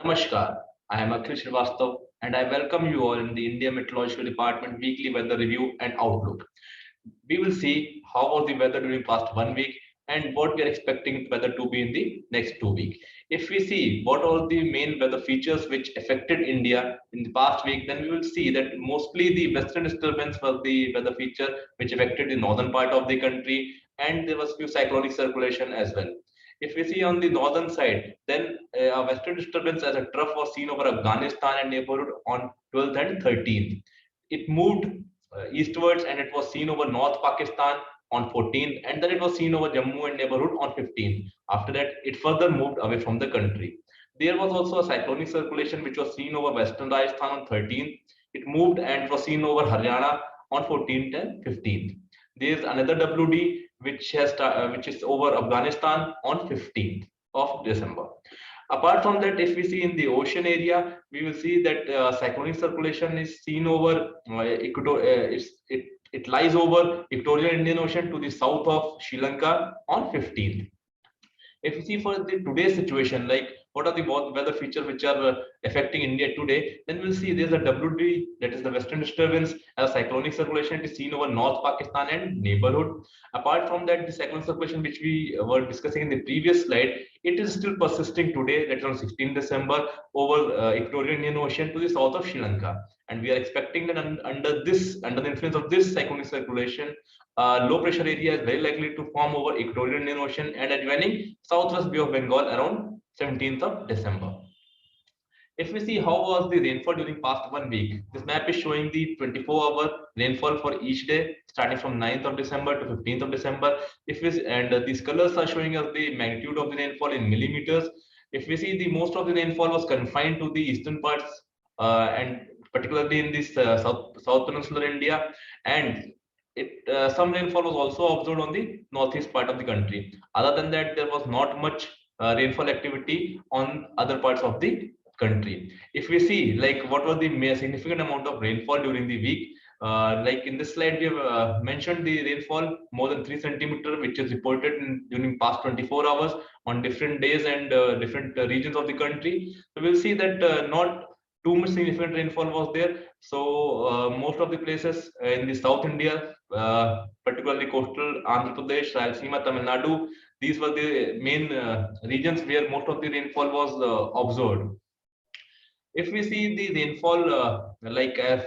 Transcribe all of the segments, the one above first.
Namaskar, I am Akhil Srivastav and I welcome you all in the India Meteorological Department weekly weather review and outlook. We will see how was the weather during past 1 week and what we are expecting weather to be in the next 2 weeks. If we see what are the main weather features which affected India in the past week, then we will see that mostly the western disturbance was the weather feature which affected the northern part of the country, and there was few cyclonic circulation as well. If we see on the northern side, then a western disturbance as a trough was seen over Afghanistan and neighborhood on 12th and 13th. It moved eastwards and it was seen over North Pakistan on 14th, and then it was seen over Jammu and neighborhood on 15th. After that, it further moved away from the country. There was also a cyclonic circulation which was seen over western Rajasthan on 13th. It moved and it was seen over Haryana on 14th and 15th. There is another WD which is over Afghanistan on 15th of December. Apart from that, if we see in the ocean area, we will see that cyclonic circulation is seen over it lies over Equatorial Indian Ocean to the south of Sri Lanka on 15th. If you see for the today's situation, like what are the weather features which are affecting India today, then we'll see there's a WD, that is the western disturbance, as a cyclonic circulation. It is seen over North Pakistan and neighborhood. Apart from that, the cyclonic circulation which we were discussing in the previous slide, it is still persisting today, that is on 16 December, over Equatorial Indian Ocean to the south of Sri Lanka. And we are expecting that under the influence of this cyclonic circulation, low pressure area is very likely to form over Equatorial Indian Ocean and adjoining Southwest Bay of Bengal around 17th of December. If we see how was the rainfall during past 1 week, this map is showing the 24-hour rainfall for each day, starting from 9th of December to 15th of December. If we and these colors are showing us the magnitude of the rainfall in millimeters. If we see the most of the rainfall was confined to the eastern parts and particularly in this south peninsular India, and some rainfall was also observed on the northeast part of the country. Other than that, there was not much rainfall activity on other parts of the country. If we see like what was the significant amount of rainfall during the week, like in this slide we have mentioned the rainfall more than 3 centimeter which is reported during past 24 hours on different days and different regions of the country. So we'll see that not too much significant rainfall was there. So most of the places in the South India, particularly coastal Andhra Pradesh, Rayalaseema, Tamil Nadu, these were the main regions where most of the rainfall was observed. If we see the rainfall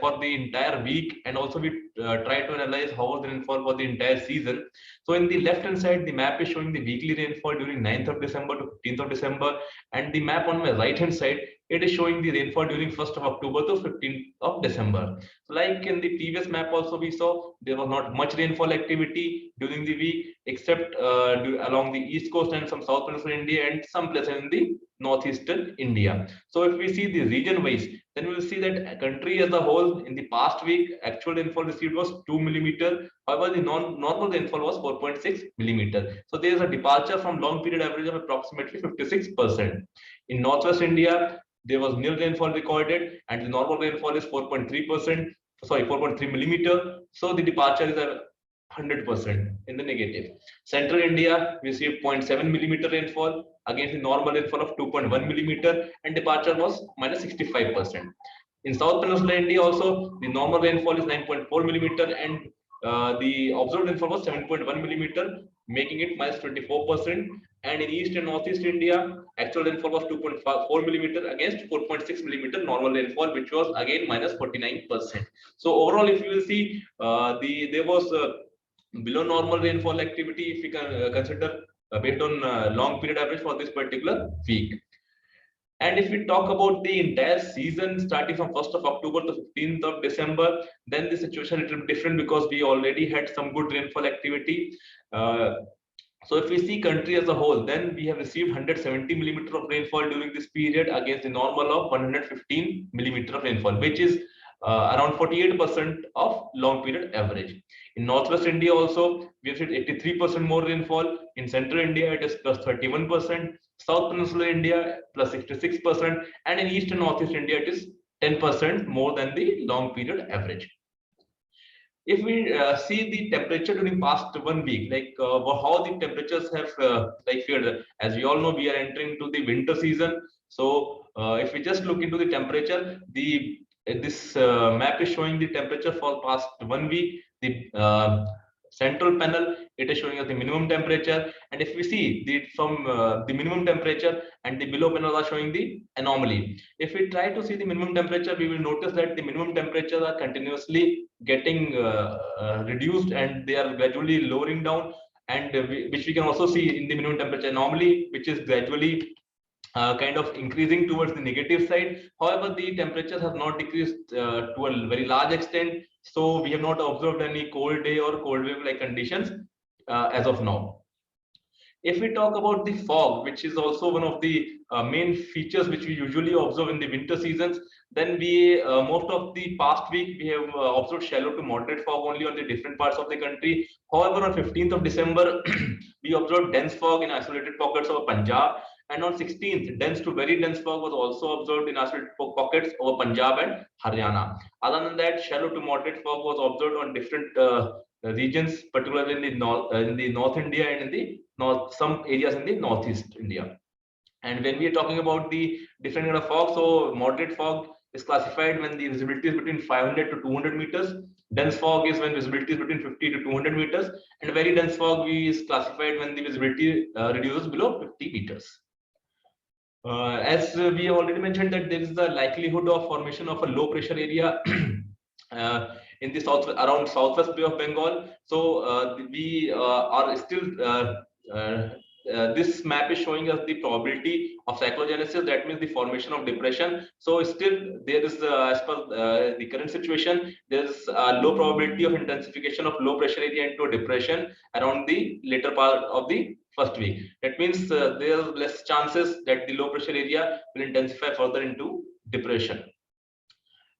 for the entire week, and also we try to analyze how was the rainfall for the entire season. So in the left hand side, the map is showing the weekly rainfall during 9th of December to 15th of December, and the map on my right hand side, it is showing the rainfall during 1st of October to 15th of December. So like in the previous map also we saw there was not much rainfall activity during the week except along the east coast and some south peninsular India and some places in the northeastern India. So if we see the region wise, then we will see that country as a whole in the past week actual rainfall received was 2 millimeter. However, the normal rainfall was 4.6 millimeter. So there is a departure from long period average of approximately 56%. In northwest India, there was nil rainfall recorded, and the normal rainfall is 4.3%. Sorry, 4.3 millimeter. So the departure is a 100% in the negative. Central India received 0.7 millimeter rainfall against the normal rainfall of 2.1 millimeter, and departure was minus 65%. In South Peninsular India also, the normal rainfall is 9.4 millimeter and the observed rainfall was 7.1 millimeter, making it minus 24%. And in East and Northeast India, actual rainfall was 2.4 millimeter against 4.6 millimeter normal rainfall, which was again minus 49%. So overall, if you will see, there was below normal rainfall activity if we can consider based on long period average for this particular week. And if we talk about the entire season starting from 1st of October to 15th of December, then the situation is a little different because we already had some good rainfall activity. So if we see country as a whole, then we have received 170 millimeter of rainfall during this period against the normal of 115 millimeter of rainfall, which is around 48% of long period average. In Northwest India also, we have seen 83% more rainfall. In Central India, it is plus 31%. South Peninsular India plus 66%. And in East and Northeast India, it is 10% more than the long period average. If we see the temperature during past 1 week, like how the temperatures have fared, as we all know, we are entering to the winter season. So if we just look into the temperature, this map is showing the temperature for past 1 week. The central panel, it is showing us the minimum temperature, and if we see from the minimum temperature and the below panel are showing the anomaly. If we try to see the minimum temperature, we will notice that the minimum temperatures are continuously getting reduced, and they are gradually lowering down, and which we can also see in the minimum temperature anomaly, which is gradually kind of increasing towards the negative side. However, the temperatures have not decreased to a very large extent, so we have not observed any cold day or cold wave like conditions as of now. If we talk about the fog, which is also one of the main features which we usually observe in the winter seasons, then we most of the past week we have observed shallow to moderate fog only on the different parts of the country. However, on 15th of December, we observed dense fog in isolated pockets of Punjab, and on 16th, dense to very dense fog was also observed in isolated pockets over Punjab and Haryana. Other than that, shallow to moderate fog was observed on different regions, particularly in the North India and in the north, some areas in the Northeast India. And when we are talking about the different kind of fog, so moderate fog is classified when the visibility is between 500 to 200 meters. Dense fog is when visibility is between 50 to 200 meters, and very dense fog is classified when the visibility reduces below 50 meters. As we have already mentioned that there is the likelihood of formation of a low pressure area in the south around southwest Bay of Bengal. So we are still this map is showing us the probability of cyclogenesis, that means the formation of depression. So still there is as per the current situation, there is a low probability of intensification of low pressure area into a depression around the later part of the first week. That means there are less chances that the low pressure area will intensify further into depression.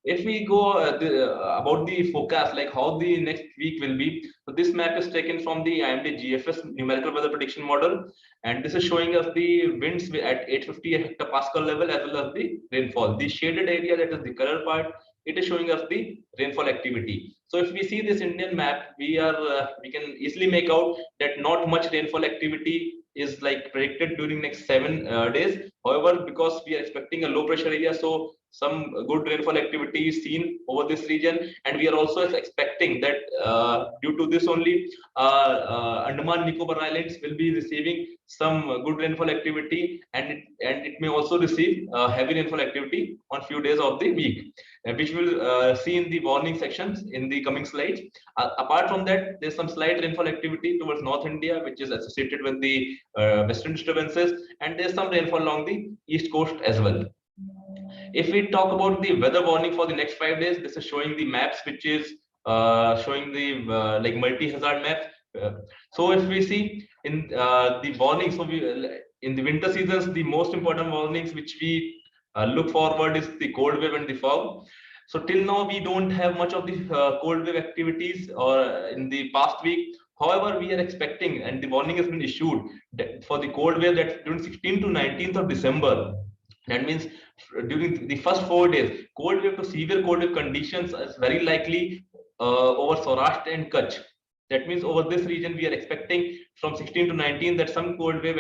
If we go about the forecast, like how the next week will be, so this map is taken from the IMD GFS numerical weather prediction model, and this is showing us the winds at 850 hectopascal level as well as the rainfall. The shaded area, that is the color part, it is showing us the rainfall activity. So if we see this Indian map, we can easily make out that not much rainfall activity is like predicted during next 7 days. However, because we are expecting a low pressure area, so some good rainfall activity is seen over this region, and we are also expecting that due to this only Andaman Nicobar Islands will be receiving some good rainfall activity, and it may also receive heavy rainfall activity on few days of the week, which we'll see in the warning sections in the coming slides. Apart from that, there's some slight rainfall activity towards North India, which is associated with the western disturbances, and there's some rainfall along the east coast as well. If we talk about the weather warning for the next 5 days, this is showing the maps, which is showing the like multi-hazard maps. So if we see in the warning, so in the winter seasons, the most important warnings which we look forward is the cold wave and the fog. So till now, we don't have much of the cold wave activities or in the past week. However, we are expecting, and the warning has been issued for the cold wave that during 16th to 19th of December. That means during the first 4 days, cold wave to severe cold wave conditions is very likely over Saurashtra and Kutch. That means over this region, we are expecting from 16 to 19 that some cold wave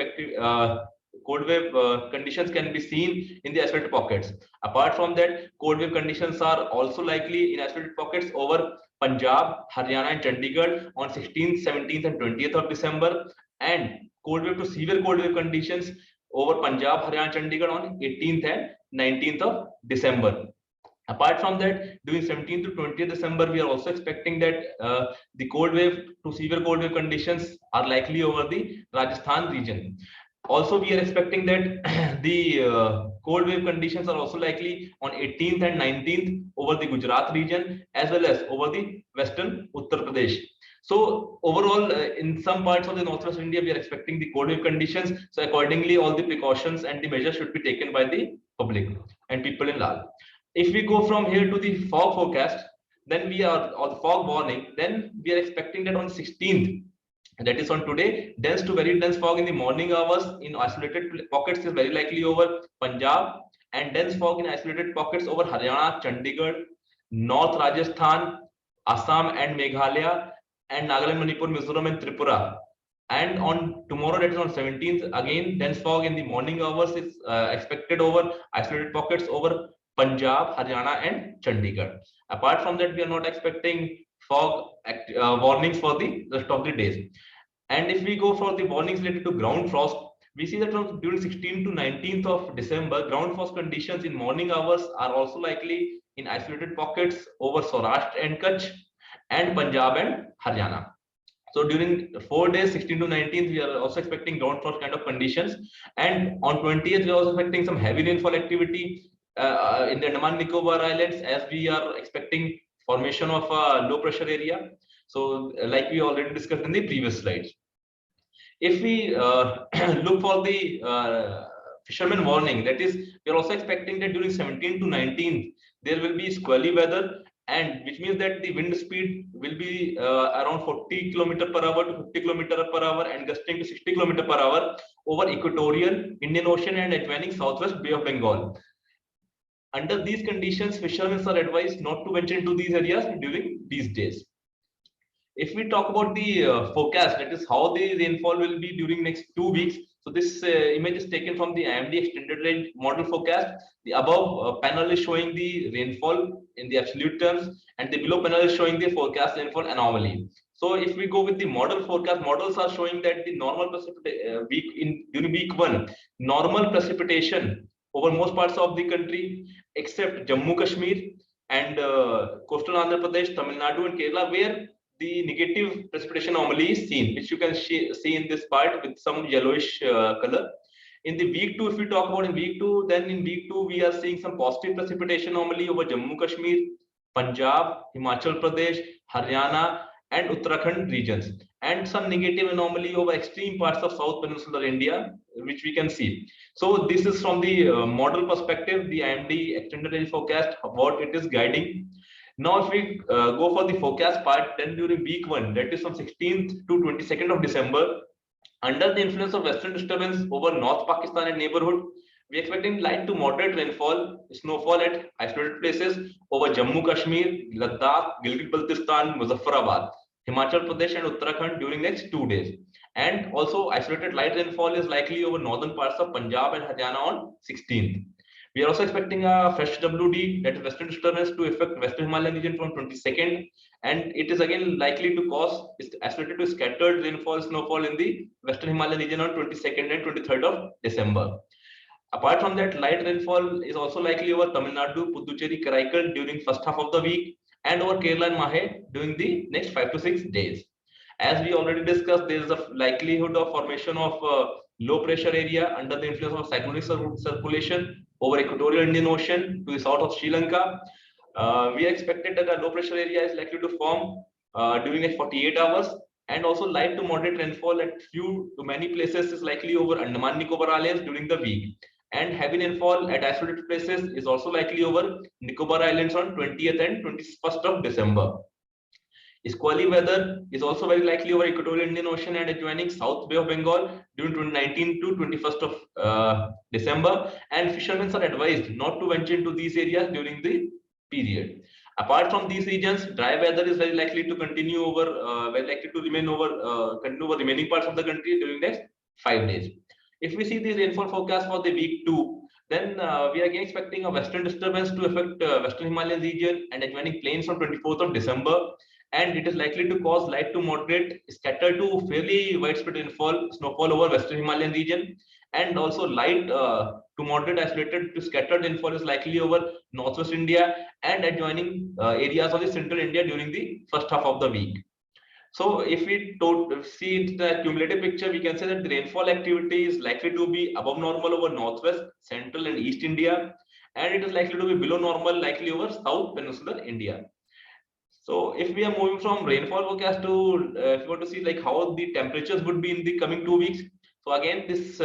conditions can be seen in the isolated pockets. Apart from that, cold wave conditions are also likely in isolated pockets over Punjab, Haryana, and Chandigarh on 16th, 17th, and 20th of December, and cold wave to severe cold wave conditions over Punjab, Haryana, Chandigarh on 18th and 19th of December. Apart from that, during 17th to 20th December, we are also expecting that the cold wave to severe cold wave conditions are likely over the Rajasthan region. Also, we are expecting that the cold wave conditions are also likely on 18th and 19th over the Gujarat region as well as over the western Uttar Pradesh. So overall, in some parts of the northwest India, we are expecting the cold wave conditions. So accordingly, all the precautions and the measures should be taken by the public and people in large. If we go from here to the fog forecast, then we are, or the fog warning, then we are expecting that on 16th, that is on today, dense to very dense fog in the morning hours in isolated pockets is very likely over Punjab, and dense fog in isolated pockets over Haryana, Chandigarh, North Rajasthan, Assam and Meghalaya, and Nagaland, Manipur, Mizoram, and Tripura. And on tomorrow, that is on 17th, again dense fog in the morning hours is expected over isolated pockets over Punjab, Haryana, and Chandigarh. Apart from that, we are not expecting fog warnings for the rest of the days. And if we go for the warnings related to ground frost, we see that from during 16th to 19th of December, ground frost conditions in morning hours are also likely in isolated pockets over Saurashtra and Kutch and Punjab and Haryana. So during 4 days, 16 to 19th, we are also expecting ground frost kind of conditions. And on 20th, we are also expecting some heavy rainfall activity in the Andaman Nicobar Islands, as we are expecting formation of a low pressure area. So like we already discussed in the previous slides. If we look for the fisherman warning, that is, we are also expecting that during 17th to 19th, there will be squally weather, and which means that the wind speed will be around 40 km per hour to 50 km per hour and gusting to 60 km per hour over equatorial Indian Ocean and adjoining southwest Bay of Bengal. Under these conditions, fishermen are advised not to venture into these areas during these days. If we talk about the forecast, that is how the rainfall will be during next 2 weeks. So this image is taken from the IMD extended range model forecast. The above panel is showing the rainfall in the absolute terms, and the below panel is showing the forecast rainfall anomaly. So if we go with the model forecast, models are showing that the normal during week 1, normal precipitation over most parts of the country except Jammu Kashmir and coastal Andhra Pradesh, Tamil Nadu, and Kerala, where the negative precipitation anomaly is seen, which you can see in this part with some yellowish color. In the week 2, if we talk about in week 2, then in week 2 we are seeing some positive precipitation anomaly over Jammu Kashmir, Punjab, Himachal Pradesh, Haryana, and Uttarakhand regions, and some negative anomaly over extreme parts of South Peninsular India, which we can see. So this is from the model perspective, the IMD extended range forecast, what it is guiding. Now, if we go for the forecast part, then during week 1, that is from 16th to 22nd of December, under the influence of western disturbance over North Pakistan and neighborhood, we are expecting light to moderate rainfall, snowfall at isolated places over Jammu Kashmir, Ladakh, Gilgit-Baltistan, Muzaffarabad, Himachal Pradesh, and Uttarakhand during next 2 days. And also isolated light rainfall is likely over northern parts of Punjab and Haryana on 16th. We are also expecting a fresh WD, that is western disturbance, to affect western Himalayan region from 22nd, and it is again likely to cause isolated to scattered rainfall, snowfall in the western Himalayan region on 22nd and 23rd of December. Apart from that, light rainfall is also likely over Tamil Nadu, Puducherry, Karaikal during first half of the week, and over Kerala and Mahe during the next 5 to 6 days. As we already discussed, there is a likelihood of formation of low pressure area under the influence of cyclonic circulation over equatorial Indian Ocean to the south of Sri Lanka. We expected that a low pressure area is likely to form during next 48 hours, and also light to moderate rainfall at few to many places is likely over Andaman Nicobar Islands during the week, and heavy rainfall at isolated places is also likely over Nicobar Islands on 20th and 21st of December. Squally weather is also very likely over equatorial Indian Ocean and adjoining South Bay of Bengal during 19 to 21st of December, and fishermen are advised not to venture into these areas during the period. Apart from these regions, dry weather is very likely to continue over, continue over remaining parts of the country during next 5 days. If we see the rainfall forecast for the week 2, then we are again expecting a western disturbance to affect western Himalayan region and adjoining plains on 24th of December, and it is likely to cause light to moderate, scattered to fairly widespread rainfall, snowfall over western Himalayan region, and also light to moderate isolated to scattered rainfall is likely over northwest India and adjoining areas of the central India during the first half of the week. So if we see the cumulative picture, we can say that the rainfall activity is likely to be above normal over northwest, central, and east India, and it is likely to be below normal, likely over south peninsular India. So if we are moving from rainfall forecast to, if you want to see like how the temperatures would be in the coming 2 weeks. So again, this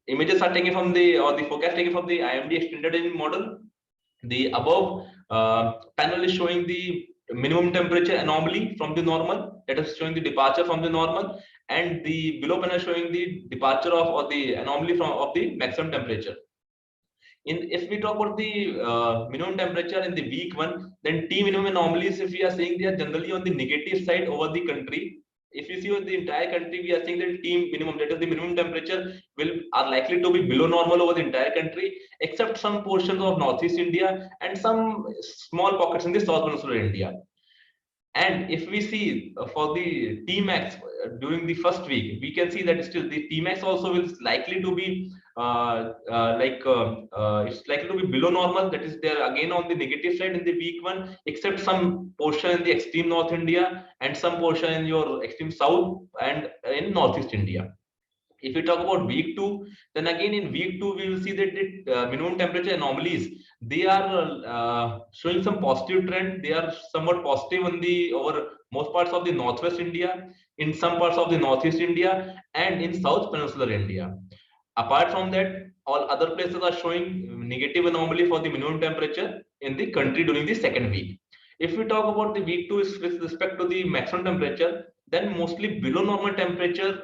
images are taken from the, or the forecast taken from the IMD extended range model. The above panel is showing the minimum temperature anomaly from the normal, that is showing the departure from the normal, and the below panel showing the departure of, or the anomaly from, of the maximum temperature. If we talk about the minimum temperature in the week 1, then T minimum anomalies, if we are saying, they are generally on the negative side over the country, if you see on the entire country, we are seeing that team minimum, that is the minimum temperature, are likely to be below normal over the entire country, except some portions of northeast India and some small pockets in the south peninsular India. And if we see for the Tmax during the first week, we can see that still the Tmax also is likely to be it's likely to be below normal. That is, there again on the negative side in the week one, except some portion in the extreme North India and some portion in your extreme South and in Northeast India. If we talk about week two, then again in week two, we will see that the minimum temperature anomalies, they are showing some positive trend. They are somewhat positive in the over most parts of the northwest India, in some parts of the northeast India, and in south peninsular India. Apart from that, all other places are showing negative anomaly for the minimum temperature in the country during the second week. If we talk about the week two with respect to the maximum temperature, then mostly below normal temperature,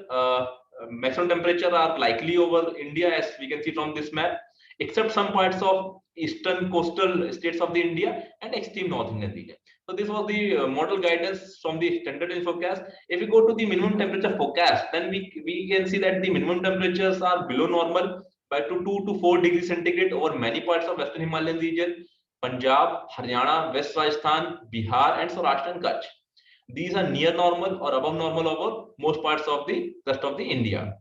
maximum temperature are likely over India, as we can see from this map, except some parts of eastern coastal states of the India and extreme north Indian region. So this was the model guidance from the standard range forecast. If we go to the minimum temperature forecast, then we can see that the minimum temperatures are below normal by 2 to 4 degrees centigrade over many parts of Western Himalayan region, Punjab, Haryana, West Rajasthan, Bihar, and Saurashtra and Kutch. These are near normal or above normal over most parts of the rest of the India.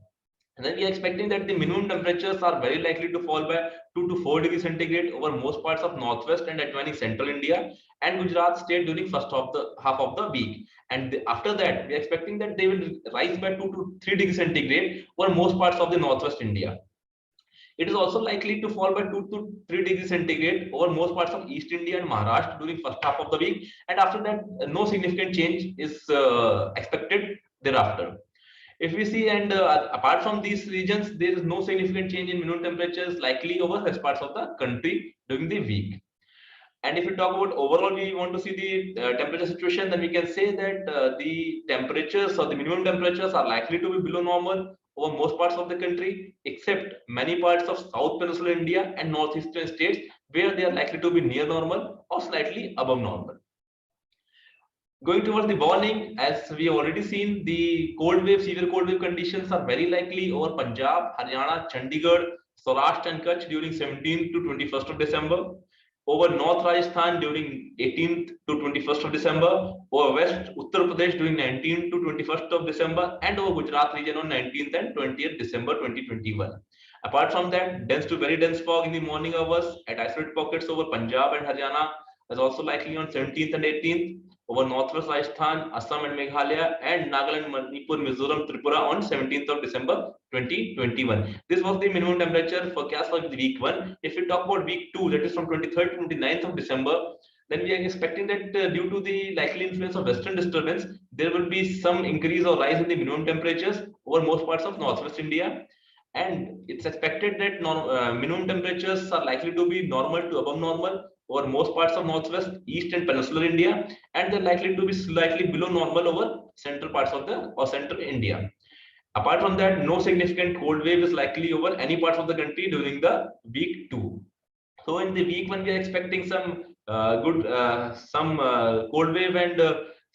And then we are expecting that the minimum temperatures are very likely to fall by 2 to 4 degrees centigrade over most parts of northwest and adjoining central India and Gujarat state during first half of the week. And after that, we are expecting that they will rise by 2 to 3 degrees centigrade over most parts of the northwest India. It is also likely to fall by 2 to 3 degrees centigrade over most parts of East India and Maharashtra during first half of the week. And after that, no significant change is expected thereafter. If we see, and apart from these regions, there is no significant change in minimum temperatures likely over rest parts of the country during the week. And if we talk about overall, we want to see the temperature situation, then we can say that the temperatures or the minimum temperatures are likely to be below normal over most parts of the country, except many parts of South Peninsular India and northeastern states, where they are likely to be near normal or slightly above normal. Going towards the warning, as we have already seen, the cold wave, severe cold wave conditions are very likely over Punjab, Haryana, Chandigarh, Saurashtra and Kutch during 17th to 21st of December, over North Rajasthan during 18th to 21st of December, over West Uttar Pradesh during 19th to 21st of December, and over Gujarat region on 19th and 20th December 2021. Apart from that, dense to very dense fog in the morning hours at isolated pockets over Punjab and Haryana is also likely on 17th and 18th, over Northwest Rajasthan, Assam and Meghalaya, and Nagaland, Manipur, Mizoram, Tripura on 17th of December 2021. This was the minimum temperature forecast for the week 1. If we talk about week 2, that is from 23rd to 29th of December, then we are expecting that due to the likely influence of western disturbance, there will be some increase or rise in the minimum temperatures over most parts of northwest India. And it's expected that minimum temperatures are likely to be normal to above normal over most parts of northwest, east, and peninsular India, and they're likely to be slightly below normal over central parts of the or central India. Apart from that, no significant cold wave is likely over any parts of the country during the week 2. So in the week 1, we are expecting some cold wave and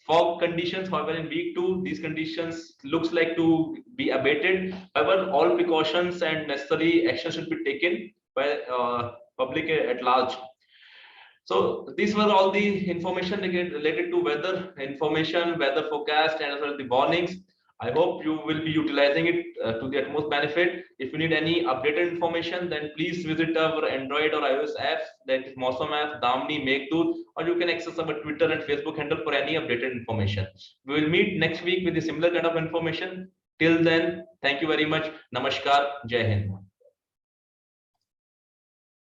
fog conditions. However, in week 2, these conditions looks like to be abated. However, all precautions and necessary action should be taken by public at large. So these were all the information related to weather information, weather forecast, and as well as the warnings. I hope you will be utilizing it to the utmost benefit. If you need any updated information, then please visit our Android or iOS apps, that is Mausam app, Damni, Meghdoot, or you can access our Twitter and Facebook handle for any updated information. We will meet next week with a similar kind of information. Till then, thank you very much. Namaskar. Jai Hind.